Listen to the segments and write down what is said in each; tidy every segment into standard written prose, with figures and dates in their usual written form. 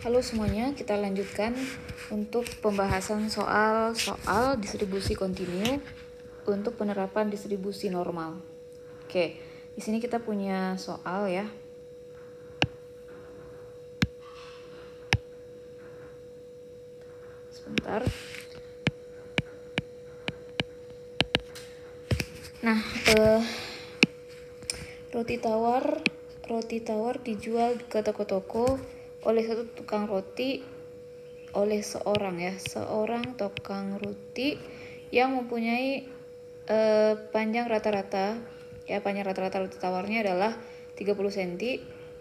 Halo semuanya, kita lanjutkan untuk pembahasan soal distribusi kontinu untuk penerapan distribusi normal. Oke, di sini kita punya soal ya. Sebentar. Nah, roti tawar dijual ke toko-toko oleh satu tukang roti oleh seorang tukang roti yang mempunyai panjang rata-rata roti tawarnya adalah 30 cm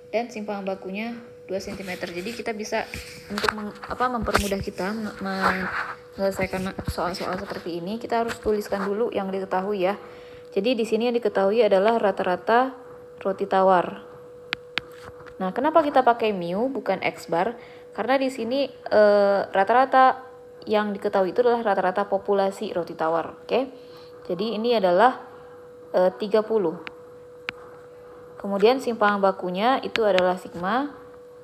dan simpang bakunya 2 cm. Jadi kita bisa untuk mempermudah kita menyelesaikan soal-soal seperti ini, kita harus tuliskan dulu yang diketahui ya. Jadi di sini yang diketahui adalah rata-rata roti tawar. Nah, kenapa kita pakai mu bukan X bar? Karena di sini rata-rata yang diketahui itu adalah rata-rata populasi roti tawar, oke? Jadi ini adalah 30. Kemudian simpang bakunya itu adalah sigma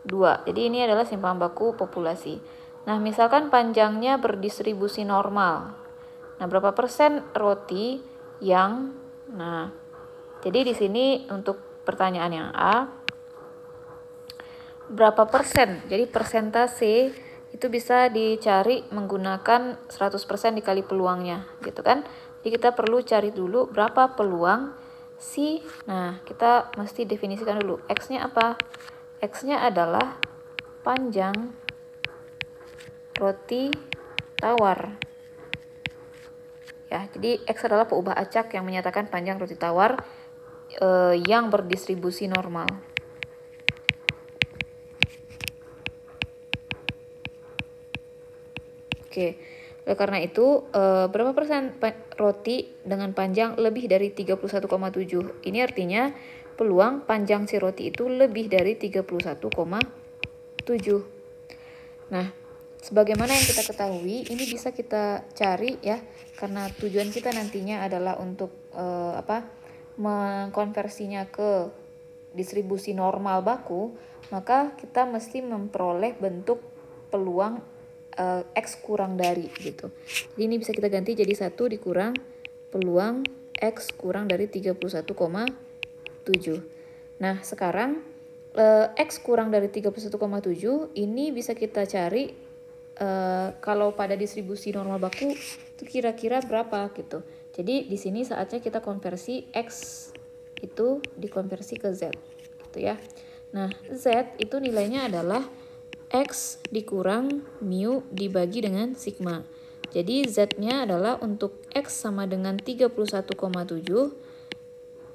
2. Jadi ini adalah simpang baku populasi. Nah, misalkan panjangnya berdistribusi normal. Nah, berapa persen roti yang jadi di sini untuk pertanyaan yang A, berapa persen? Jadi persentase itu bisa dicari menggunakan 100% dikali peluangnya, gitu kan? Jadi kita perlu cari dulu berapa peluang si. Nah, kita mesti definisikan dulu. X-nya apa? X-nya adalah panjang roti tawar. Ya, jadi X adalah peubah acak yang menyatakan panjang roti tawar yang berdistribusi normal. Oke, oleh karena itu berapa persen roti dengan panjang lebih dari 31,7? Ini artinya peluang panjang si roti itu lebih dari 31,7. Nah, sebagaimana yang kita ketahui, ini bisa kita cari ya, karena tujuan kita nantinya adalah untuk mengkonversinya ke distribusi normal baku, maka kita mesti memperoleh bentuk peluang X kurang dari gitu. Jadi ini bisa kita ganti jadi 1 dikurang peluang X kurang dari 31,7. Nah, sekarang X kurang dari 31,7 ini bisa kita cari kalau pada distribusi normal baku itu kira-kira berapa gitu. Jadi di sini saatnya kita konversi X itu dikonversi ke Z gitu ya. Nah, Z itu nilainya adalah X dikurang mu dibagi dengan sigma. Jadi Z-nya adalah untuk X sama dengan 31,7,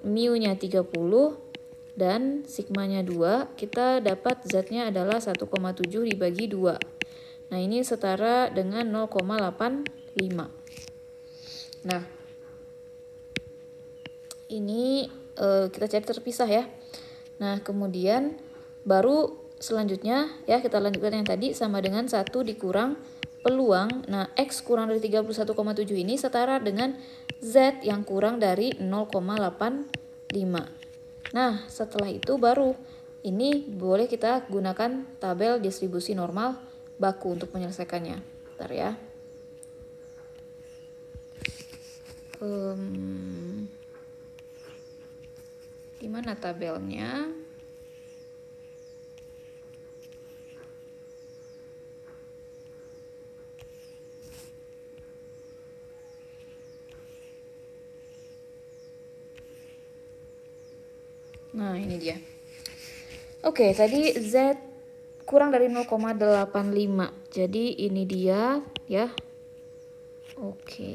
mu-nya 30, dan sigmanya 2. Kita dapat Z-nya adalah 1,7 dibagi 2. Nah, ini setara dengan 0,85. Nah, ini kita cari terpisah ya. Nah, kemudian baru selanjutnya ya kita lanjutkan yang tadi sama dengan 1 dikurang peluang. Nah, X kurang dari 31,7 ini setara dengan Z yang kurang dari 0,85. Nah, setelah itu baru ini boleh kita gunakan tabel distribusi normal baku untuk menyelesaikannya. Bentar ya. Di mana tabelnya? Nah, ini dia. Oke, tadi Z kurang dari 0,85. Jadi ini dia ya. Oke.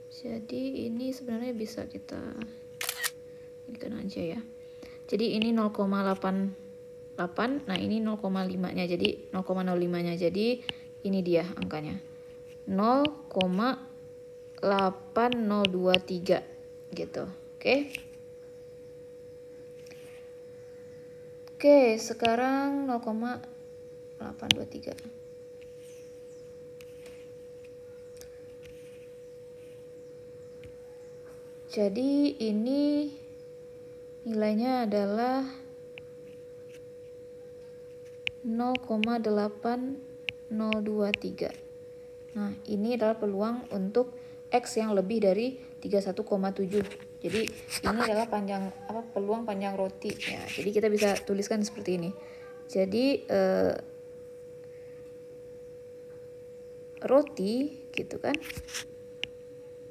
Jadi ini sebenarnya bisa kita ikan aja ya. Jadi ini 0,88. Nah, ini 0,5-nya. Jadi 0,05-nya. Jadi ini dia angkanya. 0,8023 gitu. Oke. Oke, sekarang 0,823. Jadi ini nilainya adalah 0,8023. Nah, ini adalah peluang untuk X yang lebih dari 31,7. Jadi ini adalah peluang panjang roti ya. Jadi kita bisa tuliskan seperti ini. Jadi roti gitu kan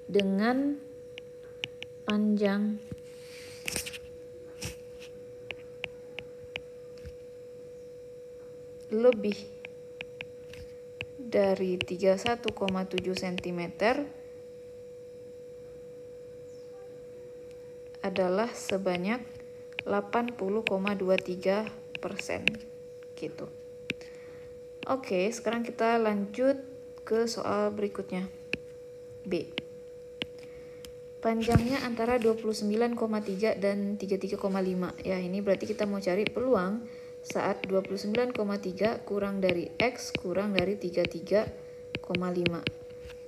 dengan panjang lebih dari 31,7 cm adalah sebanyak 80,23% gitu. Oke, sekarang kita lanjut ke soal berikutnya. B. Panjangnya antara 29,3 dan 33,5. Ya, ini berarti kita mau cari peluang saat 29,3 kurang dari X kurang dari 33,5.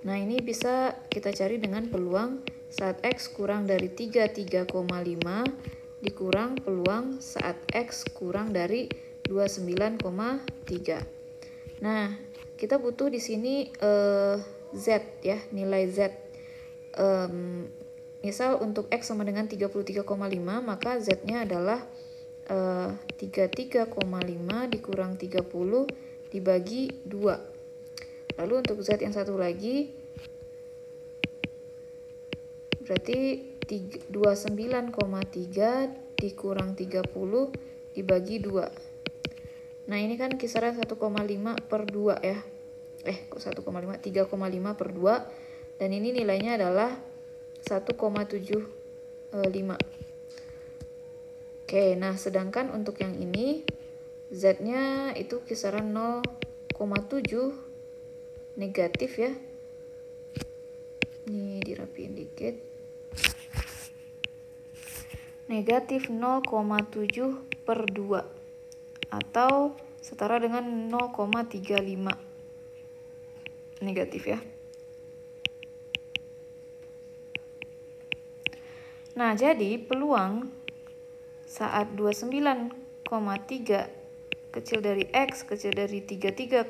Nah, ini bisa kita cari dengan peluang saat X kurang dari 33,5 dikurang peluang saat X kurang dari 29,3. Nah, kita butuh di sini Z ya, nilai Z. Misal untuk X sama dengan 33,5, maka Z-nya adalah 33,5 dikurang 30 dibagi 2. Lalu untuk Z yang satu lagi berarti 29,3 dikurang 30 dibagi 2. Nah, ini kan kisaran 1,5 per 2 ya. Kok 1,5? 3,5 per 2. Dan ini nilainya adalah 1,75. Oke, nah sedangkan untuk yang ini Z-nya itu kisaran 0,7 negatif ya. Ini dirapiin dikit. Negatif 0,7 per 2 atau setara dengan 0,35 negatif ya. Nah, jadi peluang saat 29,3 kecil dari X kecil dari 33,5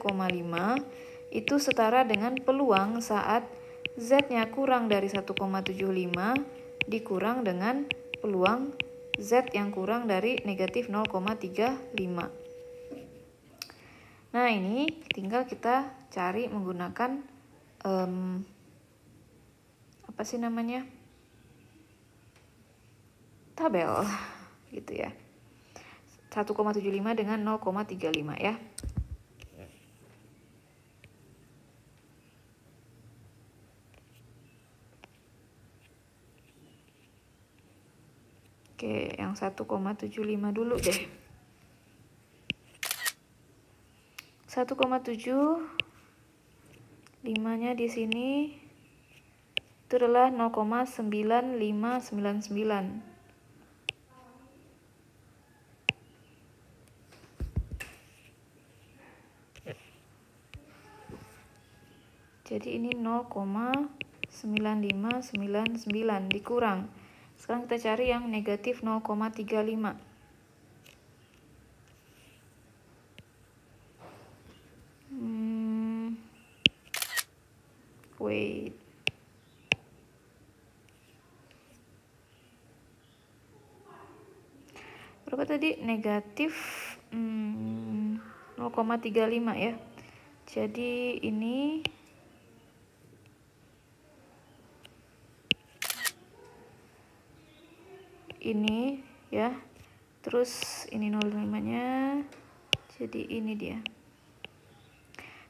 itu setara dengan peluang saat Z-nya kurang dari 1,75 dikurang dengan peluang Z yang kurang dari negatif 0,35. Nah, ini tinggal kita cari menggunakan tabel gitu ya. 1,75 dengan 0,35 ya. Oke, yang 1,75 dulu deh. 1,75-nya di sini itu adalah 0,9599. Jadi ini 0,9599 dikurang. Sekarang kita cari yang negatif 0,35. Wait. Berapa tadi? Negatif 0,35 ya. Jadi ini ya. Terus ini 0,5-nya. Jadi ini dia.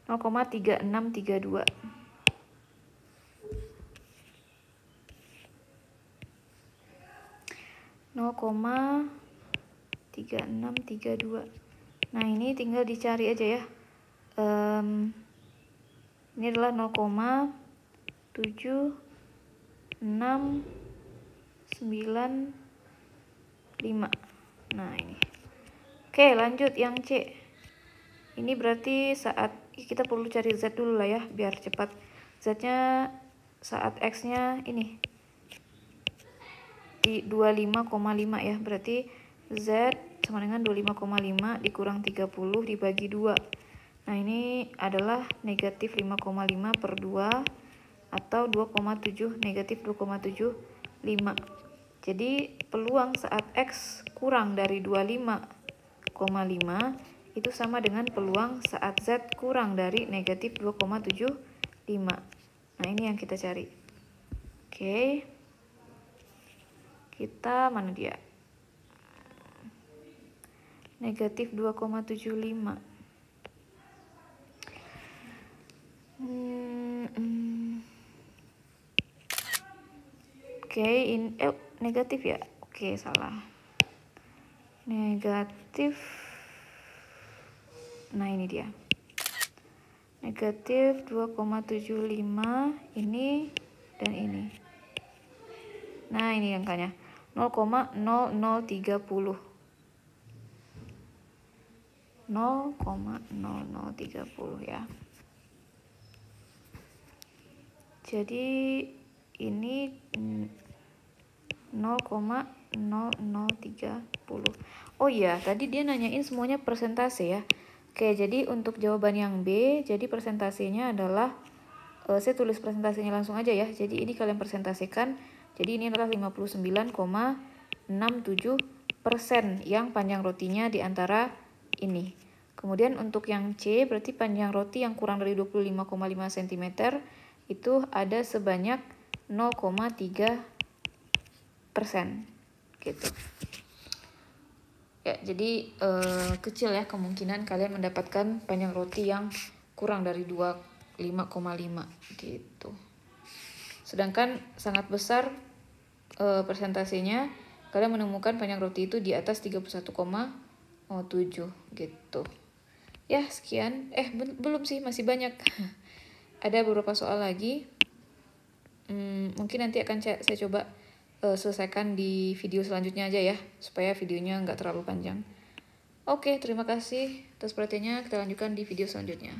0,3632. Nah, ini tinggal dicari aja ya. Ini adalah 0,7695. Nah, ini. Oke, lanjut yang C. Ini berarti saat kita perlu cari Z dulu lah ya, biar cepat. Z-nya saat X-nya ini di 25,5 ya. Berarti Z sama dengan 25,5 dikurang 30 dibagi 2. Nah, ini adalah negatif 5,5 per 2 atau 2,7 negatif 2,75. Jadi peluang saat X kurang dari 25,5 itu sama dengan peluang saat Z kurang dari negatif 2,75. Nah, ini yang kita cari. Oke. Kita mana dia? Negatif 2,75. Oke, ini negatif ya? Oke, salah. Negatif. Nah, ini dia. Negatif 2,75 ini dan ini. Nah, ini angkanya. 0,0030. 0,0030 ya. Jadi ini 0,0030. Oh iya, tadi dia nanyain semuanya persentase ya. Oke, jadi untuk jawaban yang B, jadi persentasenya adalah saya tulis persentasenya langsung aja ya. Jadi ini kalian persentasekan. Jadi ini adalah 59,67% yang panjang rotinya di antara ini. Kemudian untuk yang C, berarti panjang roti yang kurang dari 25,5 cm itu ada sebanyak 0,3% gitu. Ya, jadi kecil ya kemungkinan kalian mendapatkan panjang roti yang kurang dari 25,5 gitu. Sedangkan sangat besar persentasenya kalian menemukan panjang roti itu di atas 31,7 gitu. Ya, sekian. Belum sih, masih banyak. Ada beberapa soal lagi. Mungkin nanti akan saya coba selesaikan di video selanjutnya aja ya, supaya videonya nggak terlalu panjang. Oke, terima kasih atas perhatiannya. Kita lanjutkan di video selanjutnya.